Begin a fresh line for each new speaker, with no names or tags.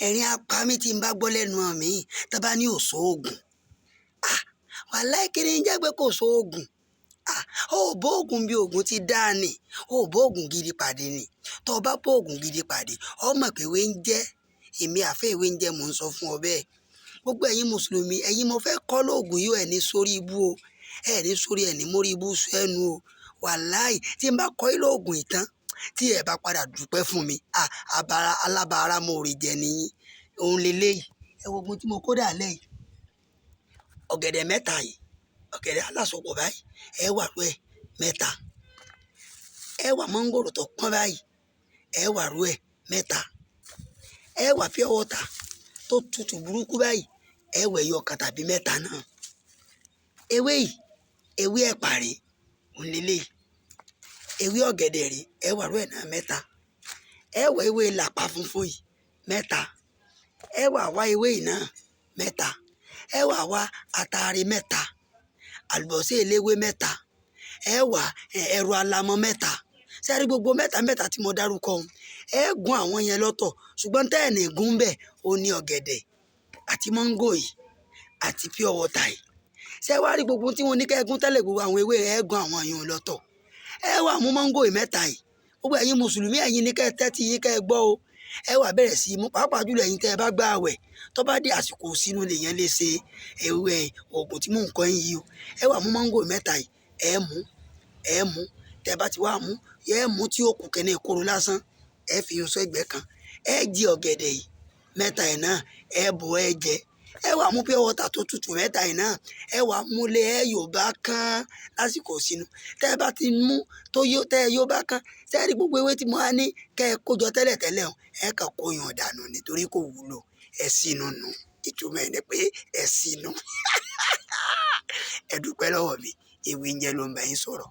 ẹ̀rín apá mi tí ń bá gbọ́ lẹ́nu mi tó bá ní òṣò oògùn wàláhì kí ni jẹ́ pé kò sóògùn ó bóògùn bí oògùn ti dá ni ó bóògùn gidi pàdé ni tó bá bóògùn gidi pàdé ọ mọ̀ pé ìwé ń jẹ́ èmi àfẹ́ ìwé ń jẹ́ mò ń sọ fún ọ bẹ́ẹ̀ gbogbo ẹ̀yin mùsùlùmí ẹ̀yin mo fẹ́ kọ́ lóògùn yóò ẹ̀ ní sórí ibú o ẹ̀ ní sórí ẹ̀ ní mórí ibú sẹ́nu o wàláhì tí n bá kọ́ ilé oògùn ìtàn tí ẹ bá padà dúpẹ́ fún mi alábàárà mo rè jẹ nìyí òun lélẹ́yìí ẹ wo ogun tí mo kó dà lẹ́yìn ọ̀gẹ̀dẹ̀ mẹ́ta yìí ọ̀gẹ̀dẹ̀ alásopọ̀ báyìí ẹ wà rú ẹ̀ mẹ́ta ẹ wà mọ́ngòrò tó pọ́n báyìí ẹ wà rú ẹ̀ mẹ́ta ẹ wà pure water tó tutù burúkú báyìí ẹ wẹ̀ yọ ọ̀kan tàbí mẹ́ta náà ewé yìí ewé ẹ̀pà rèé òun lélẹ́yìí ewé ọ̀gẹ̀dẹ̀ rèé ẹ wà rú ẹ̀ náà mẹ́ta ẹ wà ewé làpá funfun yìí mẹ́ta ẹ wà wá ewé yìí náà mẹ́ta ẹ wà wá àtàrí mẹ́ta àlùbọ́sẹ̀ eléwé mẹ́ta ẹ wà ẹ̀rọ alamọ mẹ́ta sẹ́rí gbogbo mẹ́ta mẹ́ta tí mo dárúkọ ọ̀hún ẹ gún àwọn yẹn lọ́tọ̀ ṣùgbọ́n tẹ́ ẹ̀ ní gún bẹ́ẹ̀ ó ní ọ̀gẹ̀dẹ̀ àti mọ́ngò yìí àti pure water yìí ṣé wàá rí gbogbo tí mo ní kẹ́ẹ̀gún tẹ́lẹ̀ gbogbo àwọn ewé ẹ gún àwọn yẹn lọ́tọ̀ ẹ wà mú mọ́ngò yìí mẹ́ta yìí gbogbo ẹ̀yin mùsùlùmí ẹ̀yin ní kẹ́ẹ̀ tẹ́tí yín kẹ́ẹ̀ gbọ́ o ẹ wà bẹ̀rẹ̀ sí í mú pàápàá jùlọ ẹ̀yin tẹ́ ẹ bá gbà àwẹ̀ tó bá dé àsìkò sínú lèèyàn lè ṣe ewé oògùn tí mò ń kọ́ yín yìí o ẹ wà mú mọ́ngò mẹ́ta yìí ẹ mú tẹ́ bá ti wá mú ẹ mú tí ó kù kẹ́ni ìkorò lásán ẹ fi yun sọ ẹgbẹ́ kan ẹ jí ọ̀gẹ̀dẹ̀ yìí mẹ́ta yìí náà ẹ bò ẹ jẹ ẹ wà mú pure water tó tutù mẹ́ta yìí náà ẹ wà múlé ẹ yóò bá kán lásìkò sínú tẹ́ ẹ bá ti mú tó yó tẹ́ ẹ yóò bá kán tẹ́ ẹ rí gbogbo ewé tí mo á ní kẹ́ ẹ kójọ tẹ́lẹ̀tẹ́lẹ̀ o ẹ kàn kó yan dànù nítorí kò wúlò ẹ sínú nù ìtumọ̀ ẹ̀ ni pé ẹ sínú ẹ dúpẹ́ lọ́wọ́ mi ìwé ń jẹ́ ló ń bá yín sọ̀rọ̀.